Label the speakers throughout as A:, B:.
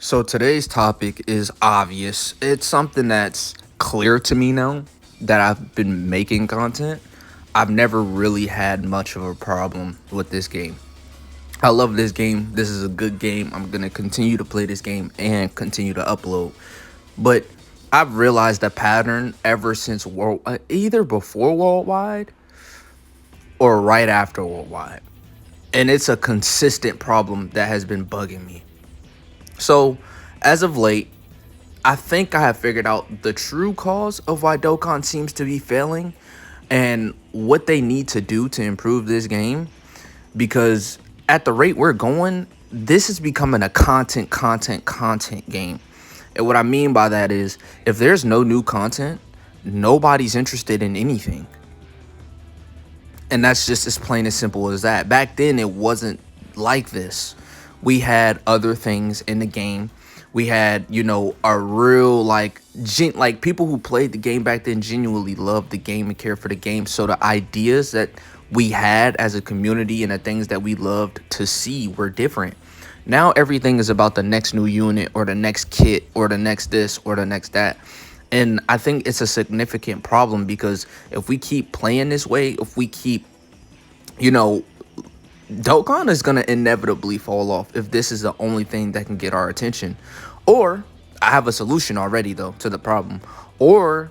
A: So today's topic is obvious. It's something that's clear to me now that I've been making content. I've never really had much of a problem with this game. I love this game. This is a good game. I'm going to continue to play this game and continue to upload. But I've realized a pattern ever since either before Worldwide or right after Worldwide. And it's a consistent problem that has been bugging me. So, as of late, I think I have figured out the true cause of why Dokkan seems to be failing and what they need to do to improve this game. Because at the rate we're going, this is becoming a content game. And what I mean by that is if there's no new content, nobody's interested in anything. And that's just as plain as simple as that. Back then, it wasn't like this. We had other things in the game. We had, a real like people who played the game back then genuinely loved the game and cared for the game. So the ideas that we had as a community and the things that we loved to see were different. Now everything is about the next new unit or the next kit or the next this or the next that. And I think it's a significant problem because if we keep playing this way, if we keep, Dokkan is going to inevitably fall off if this is the only thing that can get our attention. Or I have a solution already, though, to the problem. Or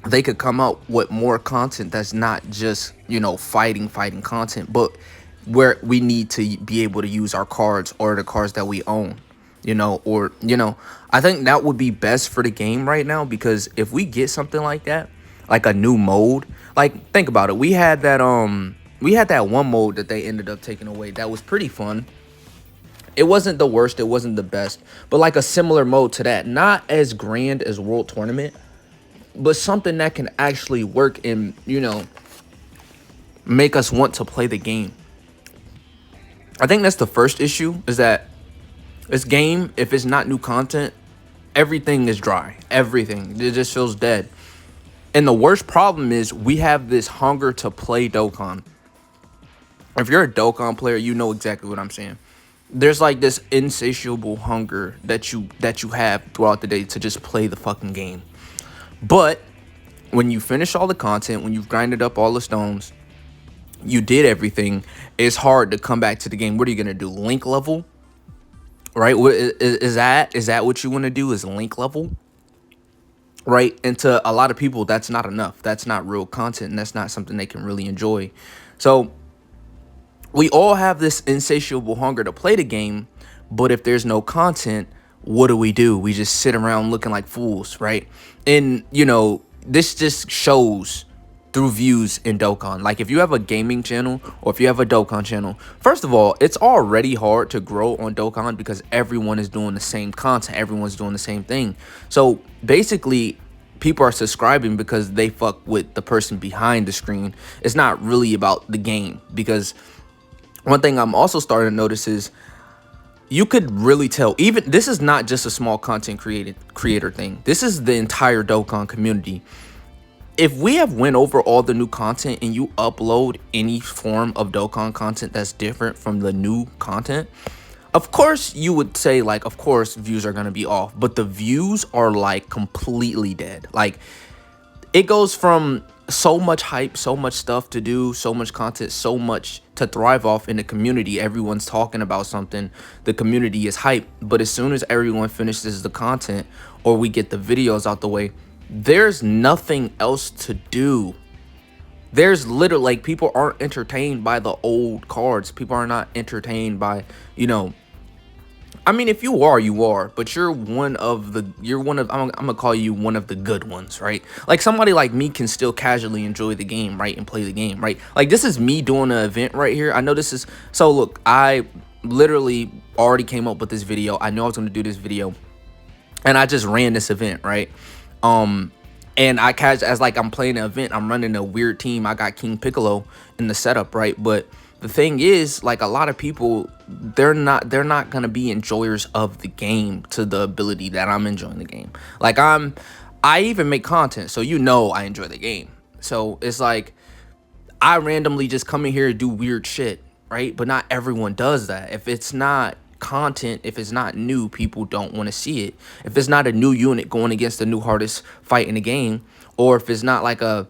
A: they could come out with more content that's not just, fighting content, but where we need to be able to use our cards or the cards that we own, I think that would be best for the game right now, because if we get something like that, like a new mode, like think about it. We had that one mode that they ended up taking away that was pretty fun. It wasn't the worst, it wasn't the best, but like a similar mode to that, not as grand as World Tournament, but something that can actually work and, make us want to play the game. I think that's the first issue, is that this game, if it's not new content, everything is dry. Everything. It just feels dead. And the worst problem is we have this hunger to play Dokkan. If you're a Dokkan player, you know exactly what I'm saying. There's like this insatiable hunger that you have throughout the day to just play the fucking game. But when you finish all the content, when you've grinded up all the stones, you did everything, it's hard to come back to the game. What are you going to do? Link level? Right? Is that what you want to do, is link level? Right? And to a lot of people, that's not enough. That's not real content, and that's not something they can really enjoy. So we all have this insatiable hunger to play the game, but if there's no content, what do? We just sit around looking like fools, right? And, this just shows through views in Dokkan. Like if you have a gaming channel or if you have a Dokkan channel, first of all, it's already hard to grow on Dokkan because everyone is doing the same content. Everyone's doing the same thing. So basically, people are subscribing because they fuck with the person behind the screen. It's not really about the game, because one thing I'm also starting to notice is you could really tell, even this is not just a small content creator thing. This is the entire Dokkan community. If we have went over all the new content and you upload any form of Dokkan content that's different from the new content, of course you would say, like, of course views are going to be off, but the views are like completely dead. Like it goes from so much hype, so much stuff to do, so much content, so much to thrive off in the community. Everyone's talking about something. The community is hype. But as soon as everyone finishes the content or we get the videos out the way, there's nothing else to do. There's literally, like, people aren't entertained by the old cards. People are not entertained by, I mean, if you are, you are, but I'm gonna call you one of the good ones, right? Like somebody like me can still casually enjoy the game, right? And play the game, right? Like this is me doing an event right here. I know this is, so look, I literally already came up with this video. I know I was gonna do this video and I just ran this event, right? And as like I'm playing an event, I'm running a weird team. I got King Piccolo in the setup, right? But the thing is, like, a lot of people, they're not gonna be enjoyers of the game to the ability that I'm enjoying the game. Like I even make content, so I enjoy the game. So it's like I randomly just come in here and do weird shit, right? But not everyone does that. If it's not content, if it's not new, people don't want to see it. If it's not a new unit going against the new hardest fight in the game, or if it's not like a,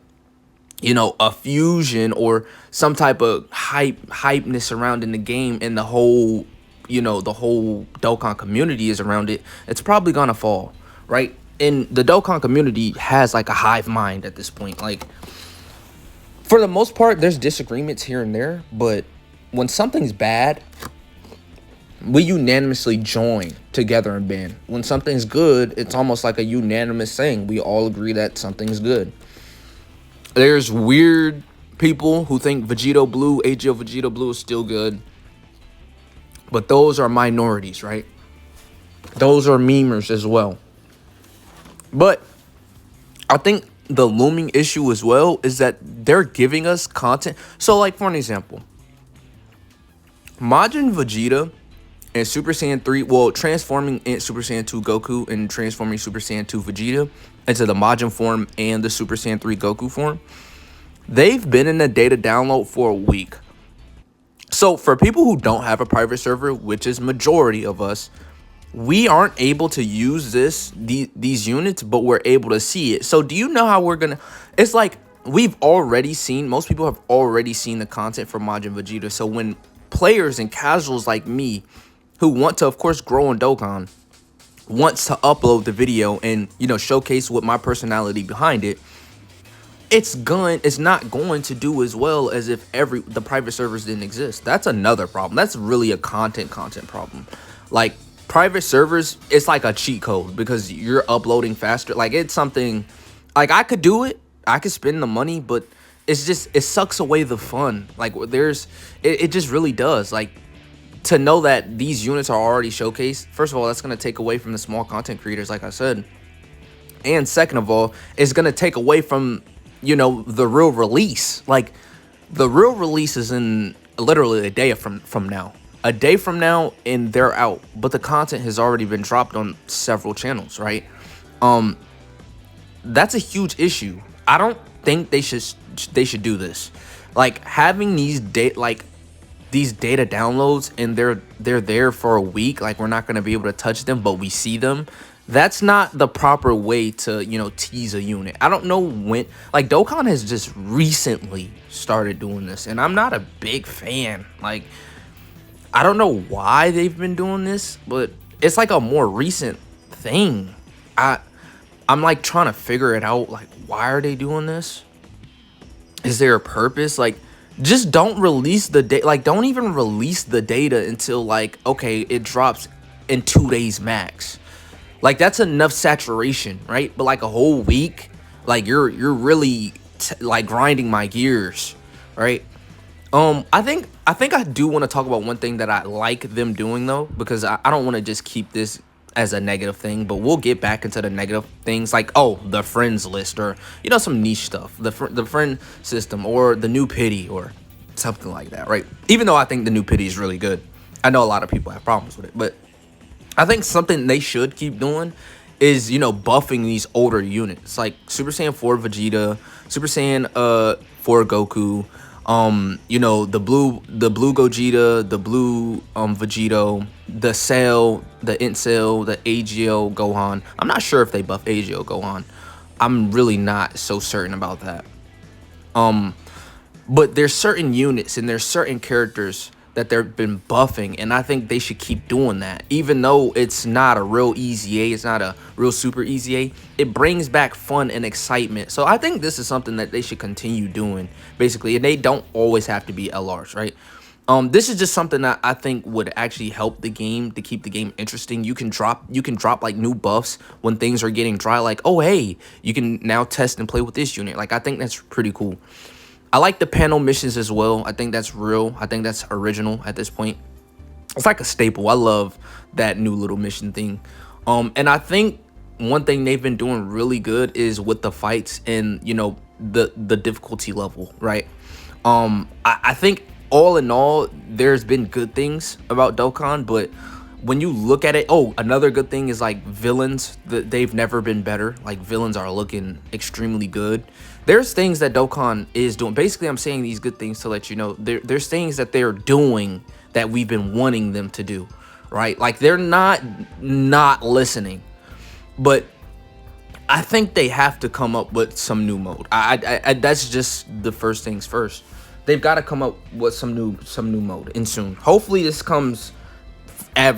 A: you know, a fusion or some type of hypeness surrounding the game, and the whole, you know, the whole Dokkan community is around it, it's probably gonna fall, right? And the Dokkan community has like a hive mind at this point. Like, for the most part, there's disagreements here and there, but when something's bad, we unanimously join together and ban. When something's good, it's almost like a unanimous thing. We all agree that something's good. There's weird people who think Vegito Blue, AGO Vegito Blue is still good, but those are minorities, right? Those are memers as well. But I think the looming issue as well is that they're giving us content. So, like, for an example, Majin Vegeta and Super Saiyan 3, well, transforming in Super Saiyan 2 Goku and transforming Super Saiyan 2 Vegeta into the Majin form and the Super Saiyan 3 Goku form, they've been in the data download for a week. So for people who don't have a private server, which is majority of us, we aren't able to use these units, but we're able to see it. So do you know how we're gonna, it's like we've already seen, most people have already seen the content for Majin Vegeta. So when players and casuals like me, who want to, of course, grow in Dokkan, wants to upload the video and, you know, showcase with my personality behind it, it's not going to do as well as if the private servers didn't exist. That's another problem. That's really a content problem. Like, private servers, it's like a cheat code because you're uploading faster. Like, it's something, like, I could do it, I could spend the money, but it's just, it sucks away the fun. Like, it just really does. Like, to know that these units are already showcased, first of all, that's going to take away from the small content creators, like I said. And second of all, it's going to take away from, you know, the real release. Like, the real release is in literally a day from now. A day from now, and they're out. But the content has already been dropped on several channels, right? That's a huge issue. I don't think they should do this. Like, having these data downloads and they're there for a week, like, we're not going to be able to touch them, but we see them. That's not the proper way to, you know, tease a unit. I don't know when, like, Dokkan has just recently started doing this, and I'm not a big fan. Like, I don't know why they've been doing this, but it's like a more recent thing. I'm like trying to figure it out. Like, why are they doing this? Is there a purpose? Like, just don't release the data. Like, don't even release the data until, like, okay, it drops in 2 days max. Like, that's enough saturation, right? But like a whole week, like, you're really like grinding my gears, right? I think I do want to talk about one thing that I like them doing, though, because I don't want to just keep this as a negative thing, but we'll get back into the negative things, like, oh, the friends list, or, you know, some niche stuff, the friend system, or the new pity, or something like that, right? Even though I think the new pity is really good, I know a lot of people have problems with it, but I think something they should keep doing is, you know, buffing these older units, like Super Saiyan 4 Vegeta, Super Saiyan 4 Goku, you know, the blue Gogeta, the blue Vegito, the Cell, the Incel, the AGO Gohan. I'm not sure if they buff AGO Gohan. I'm really not so certain about that. But there's certain units and there's certain characters that they've been buffing, and I think they should keep doing that. Even though it's not a real easy A, it's not a real super easy A, it brings back fun and excitement. So I think this is something that they should continue doing, basically, and they don't always have to be LRs, right? This is just something that I think would actually help the game, to keep the game interesting. You can drop like new buffs when things are getting dry, like, oh, hey, you can now test and play with this unit. Like, I think that's pretty cool. I like the panel missions as well. I think that's real. I think that's original at this point. It's like a staple. I love that new little mission thing. And I think one thing they've been doing really good is with the fights and, you know, the difficulty level, right? I think all in all, there's been good things about Dokkan, but when you look at it, oh, another good thing is, like, villains. They've never been better. Like, villains are looking extremely good. There's things that Dokkan is doing. Basically, I'm saying these good things to let you know there's things that they're doing that we've been wanting them to do. right? Like they're not listening, but I think they have to come up with some new mode. I that's just the first things first. They've got to come up with some new mode, and soon. Hopefully this comes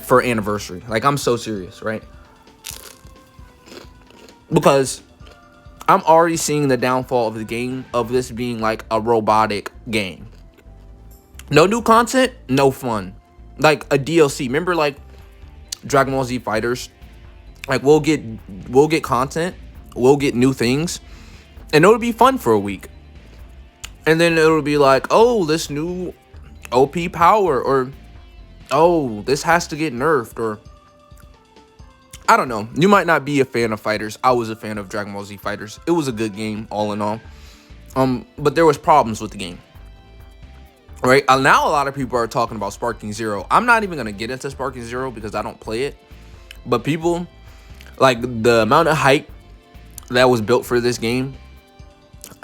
A: for anniversary. Like I'm so serious, right? Because I'm already seeing the downfall of the game, of this being like a robotic game. No new content, no fun. Like a DLC. Remember like Dragon Ball Z Fighters? Like we'll get content, we'll get new things, and it'll be fun for a week. And then it'll be like, oh, this new OP power, or oh, this has to get nerfed, or I don't know. You might not be a fan of Fighters. I was a fan of Dragon Ball Z Fighters. It was a good game, all in all. But there was problems with the game. Right? Now a lot of people are talking about Sparking Zero. I'm not even going to get into Sparking Zero because I don't play it. But people, like the amount of hype that was built for this game,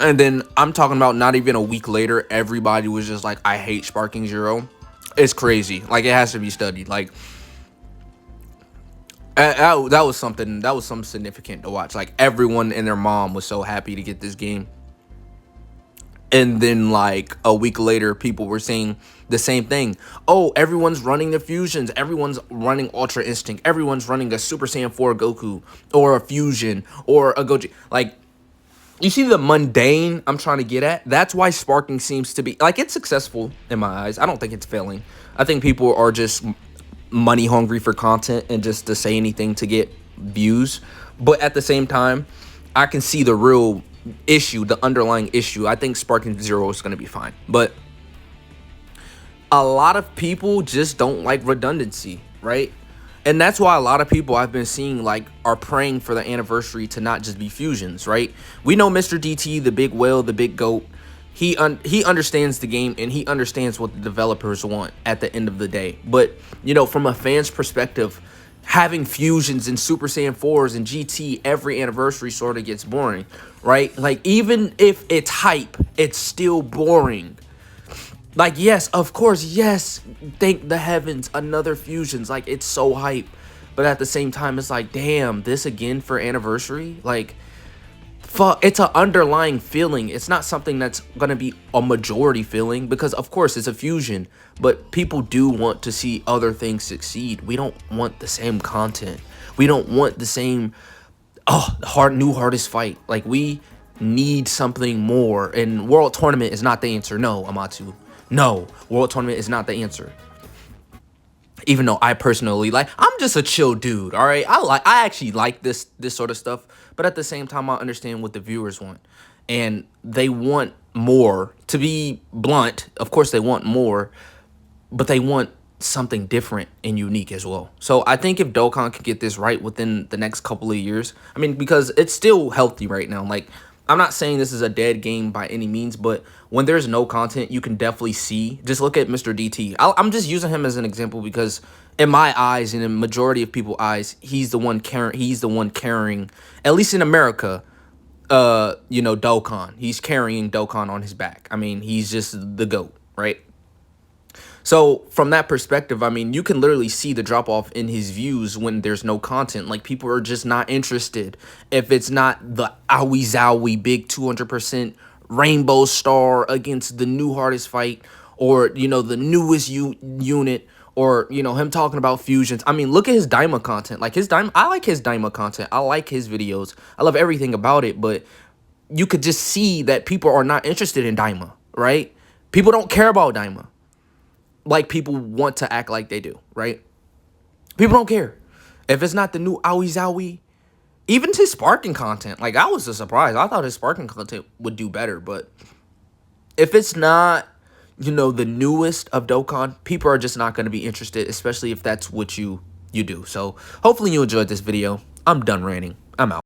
A: and then I'm talking about not even a week later, everybody was just like, I hate Sparking Zero. It's crazy. Like, it has to be studied. Like, that was something significant to watch. Like, everyone and their mom was so happy to get this game. And then, like, a week later, people were saying the same thing. Oh, everyone's running the fusions. Everyone's running Ultra Instinct. Everyone's running a Super Saiyan 4 Goku. Or a Fusion. Or a Goji. Like, you see the mundane I'm trying to get at? That's why Sparking seems to be... Like, it's successful in my eyes. I don't think it's failing. I think people are just money hungry for content and just to say anything to get views. But at the same time, I can see the real issue, the underlying issue. I think Sparking Zero is going to be fine. But a lot of people just don't like redundancy, right? And that's why a lot of people I've been seeing like are praying for the anniversary to not just be fusions, right? We know Mr. DT, the big whale, the big goat. He understands the game and he understands what the developers want at the end of the day. But, you know, from a fan's perspective, having fusions and Super Saiyan 4s and GT every anniversary sort of gets boring, right? Like, even if it's hype, it's still boring. Like, yes, of course, yes, thank the heavens, another fusions. Like, it's so hype. But at the same time, it's like, damn, this again for anniversary? Like, fuck, it's an underlying feeling. It's not something that's going to be a majority feeling because, of course, it's a fusion. But people do want to see other things succeed. We don't want the same content. We don't want the same, new hardest fight. Like, we need something more. And World Tournament is not the answer. No, Amatsu. No, World Tournament is not the answer. Even though I personally I'm just a chill dude, all right? I actually like this sort of stuff, but at the same time, I understand what the viewers want, and they want more. To be blunt, of course, they want more, but they want something different and unique as well. So I think if Dokkan can get this right within the next couple of years, I mean, because it's still healthy right now. Like, I'm not saying this is a dead game by any means, but when there's no content, you can definitely see. Just look at Mr. DT. I'm just using him as an example because in my eyes and in the majority of people's eyes, he's the one carrying, at least in America, you know, Dokkan. He's carrying Dokkan on his back. I mean, he's just the GOAT, right? So from that perspective, I mean, you can literally see the drop off in his views when there's no content. Like, people are just not interested. If it's not the owie zowie big 200% rainbow star against the new hardest fight, or, you know, the newest unit, or, you know, him talking about fusions. I mean, look at his Daima content. Like, I like his Daima content. I like his videos. I love everything about it. But you could just see that people are not interested in Daima, right? People don't care about Daima like people want to act like they do, right? People don't care. If it's not the new owie zowie, even his Sparking content, like, I was a surprise. I thought his Sparking content would do better, but if it's not, you know, the newest of Dokkan, people are just not going to be interested, especially if that's what you do. So hopefully you enjoyed this video. I'm done ranting. I'm out.